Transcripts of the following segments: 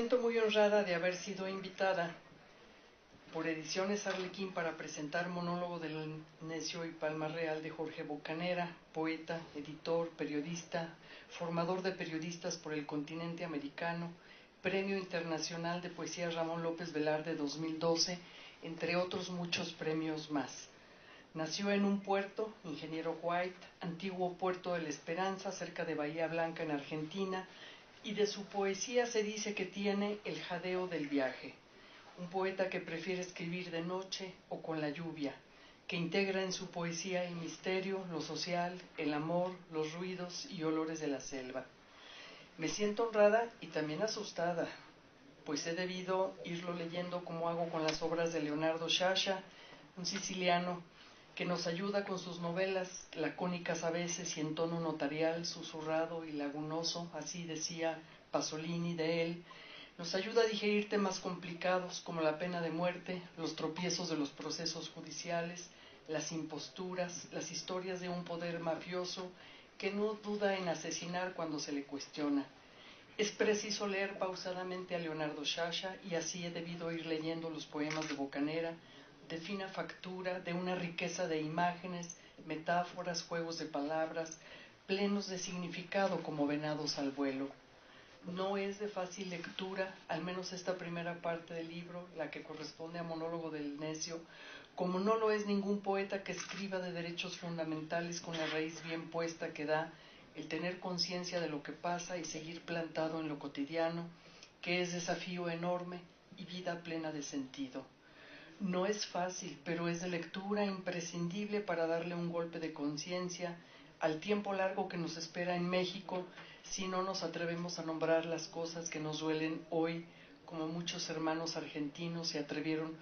siento muy honrada de haber sido invitada por Ediciones Arlequín para presentar Monólogo del Necio y Palma Real de Jorge Bocanera, poeta, editor, periodista, formador de periodistas por el continente americano, Premio Internacional de Poesía Ramón López Velarde 2012, entre otros muchos premios más. Nació en un puerto, Ingeniero White, antiguo puerto de la Esperanza, cerca de Bahía Blanca en Argentina, y de su poesía se dice que tiene el jadeo del viaje. Un poeta que prefiere escribir de noche o con la lluvia, que integra en su poesía el misterio, lo social, el amor, los ruidos y olores de la selva. Me siento honrada y también asustada, pues he debido irlo leyendo como hago con las obras de Leonardo Sciascia, un siciliano que nos ayuda con sus novelas, lacónicas a veces y en tono notarial, susurrado y lagunoso, así decía Pasolini de él. Nos ayuda a digerir temas complicados como la pena de muerte, los tropiezos de los procesos judiciales, las imposturas, las historias de un poder mafioso que no duda en asesinar cuando se le cuestiona. Es preciso leer pausadamente a Leonardo Sciascia y así he debido ir leyendo los poemas de Bocanera, de fina factura, de una riqueza de imágenes, metáforas, juegos de palabras, plenos de significado como venados al vuelo. No es de fácil lectura, al menos esta primera parte del libro, la que corresponde a Monólogo del Necio, como no lo es ningún poeta que escriba de derechos fundamentales con la raíz bien puesta que da el tener conciencia de lo que pasa y seguir plantado en lo cotidiano, que es desafío enorme y vida plena de sentido. No es fácil, pero es de lectura imprescindible para darle un golpe de conciencia al tiempo largo que nos espera en México si no nos atrevemos a nombrar las cosas que nos duelen hoy, como muchos hermanos argentinos se atrevieron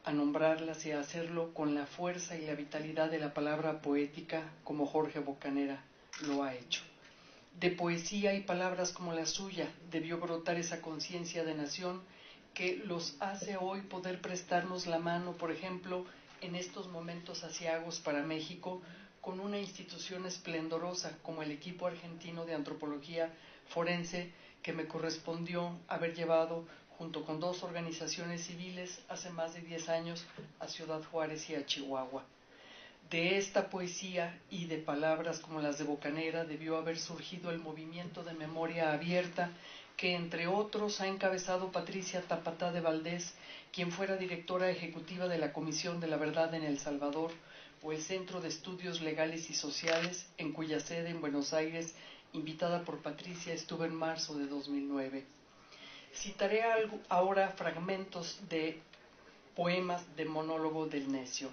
a nombrarlas y a hacerlo con la fuerza y la vitalidad de la palabra poética, como Jorge Bocanera lo ha hecho. De poesía y palabras como la suya debió brotar esa conciencia de nación que los hace hoy poder prestarnos la mano, por ejemplo, en estos momentos aciagos para México, con una institución esplendorosa como el equipo argentino de antropología forense que me correspondió haber llevado junto con 2 organizaciones civiles hace más de 10 años a Ciudad Juárez y a Chihuahua. De esta poesía y de palabras como las de Bocanera debió haber surgido el movimiento de memoria abierta que, entre otros, ha encabezado Patricia Tapatá de Valdés, quien fuera directora ejecutiva de la Comisión de la Verdad en El Salvador, o el Centro de Estudios Legales y Sociales, en cuya sede en Buenos Aires, invitada por Patricia, estuve en marzo de 2009. Citaré ahora fragmentos de poemas de Monólogo del Necio.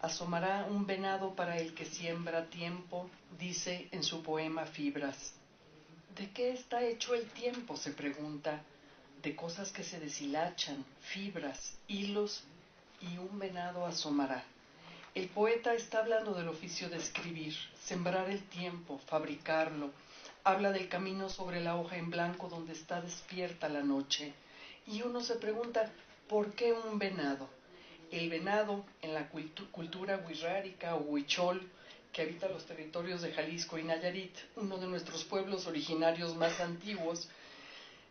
Asomará un venado para el que siembra tiempo, dice en su poema Fibras. ¿De qué está hecho el tiempo?, se pregunta. De cosas que se deshilachan, fibras, hilos, y un venado asomará. El poeta está hablando del oficio de escribir, sembrar el tiempo, fabricarlo. Habla del camino sobre la hoja en blanco donde está despierta la noche. Y uno se pregunta, ¿por qué un venado? El venado, en la cultura wixárika o huichol, que habita los territorios de Jalisco y Nayarit, uno de nuestros pueblos originarios más antiguos,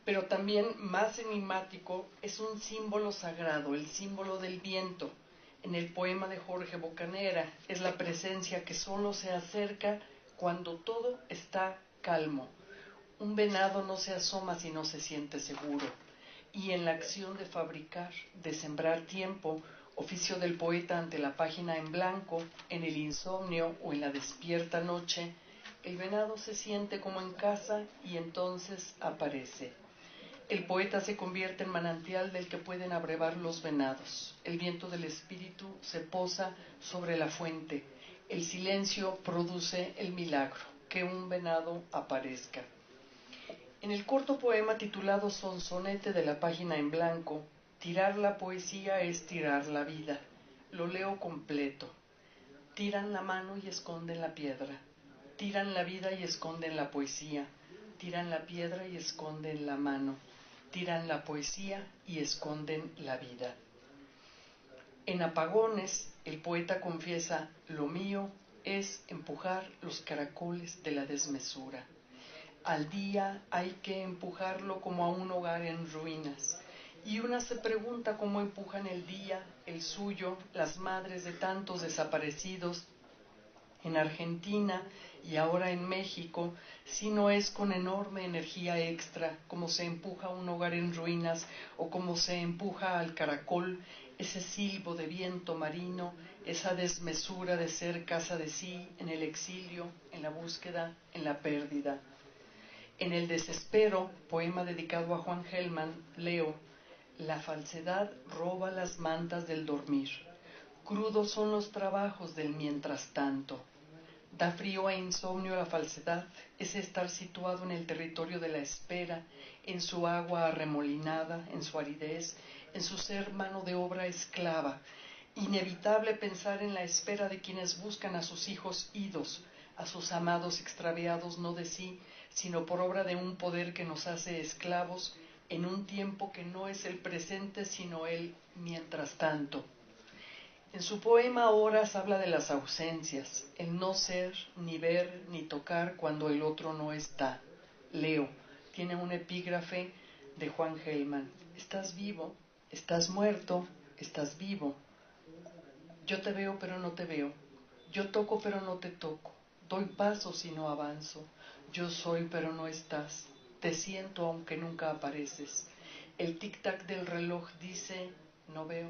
pero también más enigmático, es un símbolo sagrado, el símbolo del viento. En el poema de Jorge Bocanera es la presencia que solo se acerca cuando todo está calmo. Un venado no se asoma si no se siente seguro. Y en la acción de fabricar, de sembrar tiempo, oficio del poeta ante la página en blanco, en el insomnio o en la despierta noche, el venado se siente como en casa y entonces aparece. El poeta se convierte en manantial del que pueden abrevar los venados. El viento del espíritu se posa sobre la fuente. El silencio produce el milagro, que un venado aparezca. En el corto poema titulado Sonsonete de la página en blanco, tirar la poesía es tirar la vida. Lo leo completo. Tiran la mano y esconden la piedra. Tiran la vida y esconden la poesía. Tiran la piedra y esconden la mano. Tiran la poesía y esconden la vida. En Apagones, el poeta confiesa, lo mío es empujar los caracoles de la desmesura. Al día hay que empujarlo como a un hogar en ruinas. Y una se pregunta cómo empujan el día, el suyo, las madres de tantos desaparecidos en Argentina y ahora en México, si no es con enorme energía extra, como se empuja un hogar en ruinas o como se empuja al caracol, ese silbo de viento marino, esa desmesura de ser casa de sí, en el exilio, en la búsqueda, en la pérdida. En El desespero, poema dedicado a Juan Gelman, leo: la falsedad roba las mantas del dormir. Crudos son los trabajos del mientras tanto. Da frío e insomnio la falsedad, es estar situado en el territorio de la espera, en su agua arremolinada, en su aridez, en su ser mano de obra esclava. Inevitable pensar en la espera de quienes buscan a sus hijos idos, a sus amados extraviados no de sí, sino por obra de un poder que nos hace esclavos en un tiempo que no es el presente, sino el mientras tanto. En su poema Horas habla de las ausencias, el no ser, ni ver, ni tocar cuando el otro no está. Leo, tiene un epígrafe de Juan Gelman: estás vivo, estás muerto, estás vivo. Yo te veo pero no te veo, yo toco pero no te toco, doy pasos y no avanzo, yo soy pero no estás, te siento aunque nunca apareces. El tic-tac del reloj dice: no veo,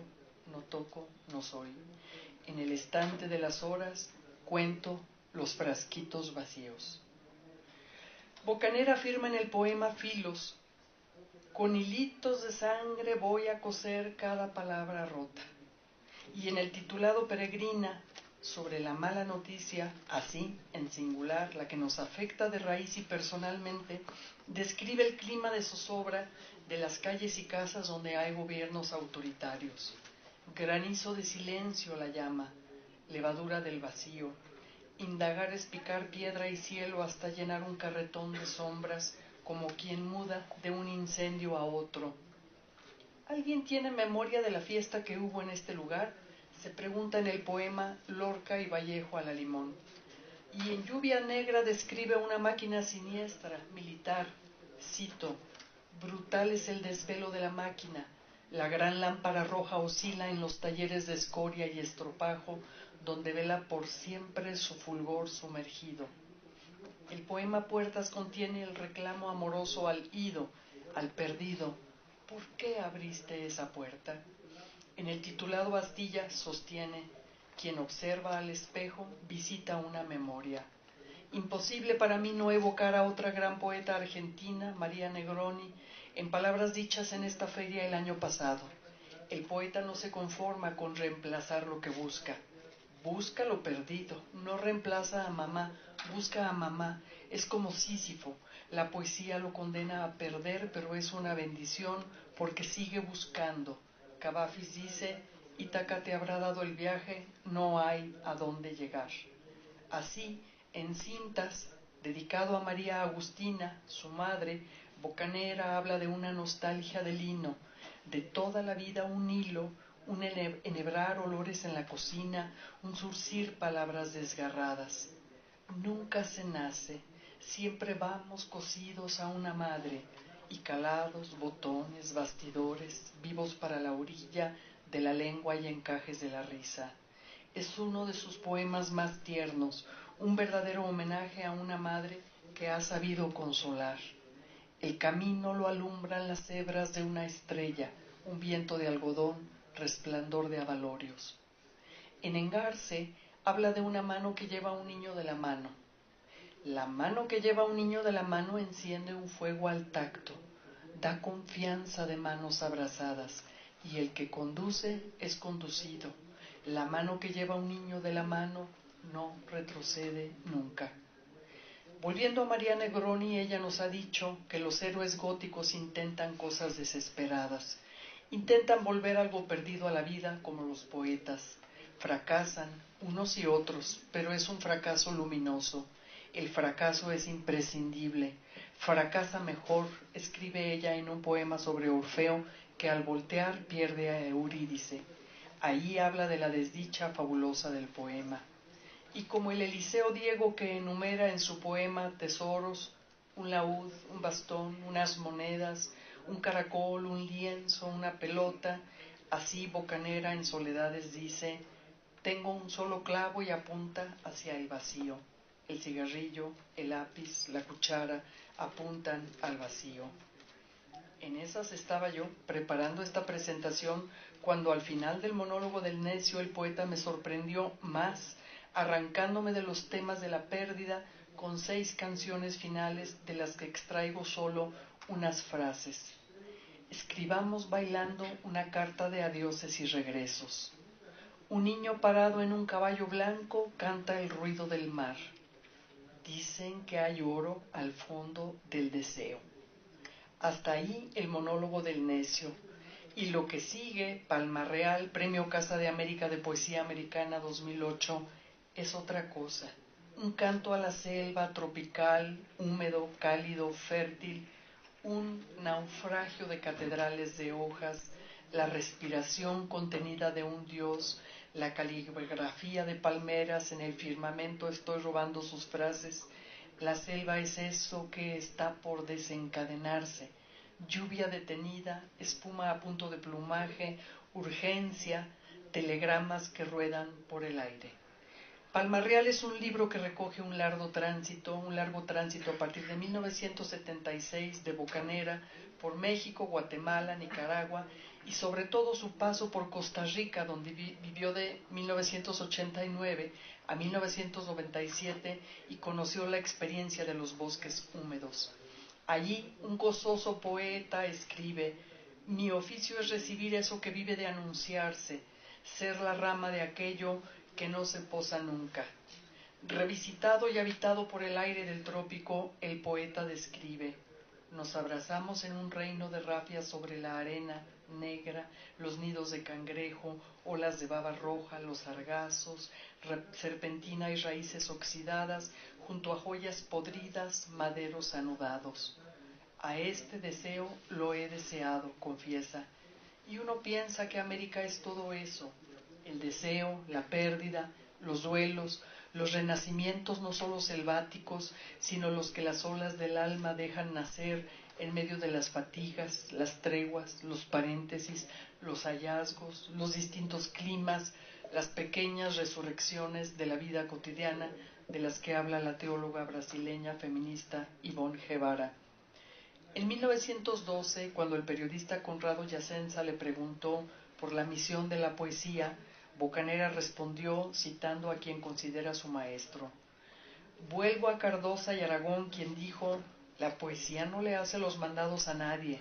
no toco, no soy. En el estante de las horas cuento los frasquitos vacíos. Bocanera afirma en el poema Filos: con hilitos de sangre voy a coser cada palabra rota. Y en el titulado Peregrina, sobre la mala noticia, así, en singular, la que nos afecta de raíz y personalmente, describe el clima de zozobra de las calles y casas donde hay gobiernos autoritarios. Granizo de silencio la llama, levadura del vacío. Indagar es picar piedra y cielo hasta llenar un carretón de sombras, como quien muda de un incendio a otro. ¿Alguien tiene memoria de la fiesta que hubo en este lugar?, se pregunta en el poema Lorca y Vallejo a la limón. Y en Lluvia Negra describe una máquina siniestra, militar. Cito: brutal es el desvelo de la máquina. La gran lámpara roja oscila en los talleres de escoria y estropajo, donde vela por siempre su fulgor sumergido. El poema Puertas contiene el reclamo amoroso al ido, al perdido. ¿Por qué abriste esa puerta? En el titulado Bastilla sostiene: quien observa al espejo visita una memoria. Imposible para mí no evocar a otra gran poeta argentina, María Negroni, en palabras dichas en esta feria el año pasado. El poeta no se conforma con reemplazar lo que busca. Busca lo perdido, no reemplaza a mamá, busca a mamá. Es como Sísifo, la poesía lo condena a perder, pero es una bendición porque sigue buscando. Cavafis dice: Ítaca te habrá dado el viaje, no hay a dónde llegar. Así, en Cintas, dedicado a María Agustina, su madre, Bocanera habla de una nostalgia de lino, de toda la vida un hilo, un enhebrar olores en la cocina, un surcir palabras desgarradas. Nunca se nace, siempre vamos cosidos a una madre, y calados, botones, bastidores, vivos para la orilla de la lengua y encajes de la risa. Es uno de sus poemas más tiernos, un verdadero homenaje a una madre que ha sabido consolar. El camino lo alumbran las hebras de una estrella, un viento de algodón, resplandor de abalorios. En Engarce habla de una mano que lleva a un niño de la mano. La mano que lleva a un niño de la mano enciende un fuego al tacto, da confianza de manos abrazadas, y el que conduce es conducido. La mano que lleva a un niño de la mano no retrocede nunca. Volviendo a María Negroni, ella nos ha dicho que los héroes góticos intentan cosas desesperadas. Intentan volver algo perdido a la vida como los poetas. Fracasan, unos y otros, pero es un fracaso luminoso. El fracaso es imprescindible. Fracasa mejor, escribe ella en un poema sobre Orfeo, que al voltear pierde a Eurídice. Ahí habla de la desdicha fabulosa del poema. Y como el Eliseo Diego, que enumera en su poema Tesoros, un laúd, un bastón, unas monedas, un caracol, un lienzo, una pelota. Así Bocanera en Soledades dice: tengo un solo clavo y apunta hacia el vacío. El cigarrillo, el lápiz, la cuchara apuntan al vacío. En esas estaba yo, preparando esta presentación, cuando al final del monólogo del necio el poeta me sorprendió más, arrancándome de los temas de la pérdida con 6 canciones finales de las que extraigo solo unas frases. Escribamos bailando una carta de adioses y regresos. Un niño parado en un caballo blanco canta el ruido del mar. Dicen que hay oro al fondo del deseo. Hasta ahí el monólogo del necio. Y lo que sigue, Palma Real, Premio Casa de América de Poesía Americana 2008, es otra cosa. Un canto a la selva tropical, húmedo, cálido, fértil, un naufragio de catedrales de hojas, la respiración contenida de un dios, la caligrafía de palmeras en el firmamento. Estoy robando sus frases. La selva es eso que está por desencadenarse. Lluvia detenida, espuma a punto de plumaje, urgencia, telegramas que ruedan por el aire. Palma Real es un libro que recoge un largo tránsito a partir de 1976 de Bocanera por México, Guatemala, Nicaragua y sobre todo su paso por Costa Rica, donde vivió de 1989 a 1997 y conoció la experiencia de los bosques húmedos. Allí un gozoso poeta escribe: mi oficio es recibir eso que vive de anunciarse, ser la rama de aquello que no se posa nunca. Revisitado y habitado por el aire del trópico, el poeta describe: nos abrazamos en un reino de rafias sobre la arena negra, los nidos de cangrejo, olas de baba roja, los sargazos, serpentina y raíces oxidadas, junto a joyas podridas, maderos anudados. A este deseo lo he deseado, confiesa. Y uno piensa que América es todo eso: el deseo, la pérdida, los duelos, los renacimientos no solo selváticos, sino los que las olas del alma dejan nacer en medio de las fatigas, las treguas, los paréntesis, los hallazgos, los distintos climas, las pequeñas resurrecciones de la vida cotidiana de las que habla la teóloga brasileña feminista Ivonne Guevara. En 1912, cuando el periodista Conrado Yacenza le preguntó por la misión de la poesía, Bocanera respondió citando a quien considera su maestro: vuelvo a Cardosa y Aragón, quien dijo: la poesía no le hace los mandados a nadie.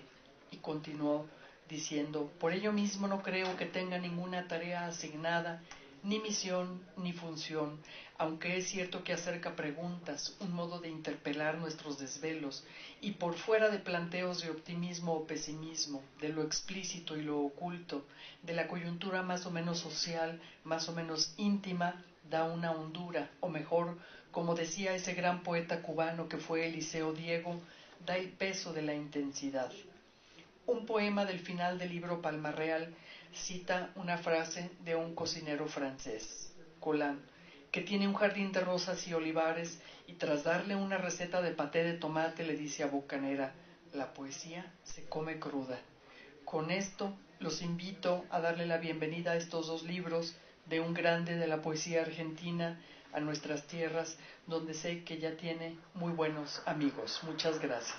Y continuó diciendo: por ello mismo no creo que tenga ninguna tarea asignada, ni misión ni función, aunque es cierto que acerca preguntas, un modo de interpelar nuestros desvelos, y por fuera de planteos de optimismo o pesimismo, de lo explícito y lo oculto, de la coyuntura más o menos social, más o menos íntima, da una hondura, o mejor, como decía ese gran poeta cubano que fue Eliseo Diego, da el peso de la intensidad. Un poema del final del libro Palma Real cita una frase de un cocinero francés, Colin, que tiene un jardín de rosas y olivares, y tras darle una receta de paté de tomate le dice a Bocanera: la poesía se come cruda. Con esto los invito a darle la bienvenida a estos 2 libros de un grande de la poesía argentina a nuestras tierras, donde sé que ya tiene muy buenos amigos. Muchas gracias.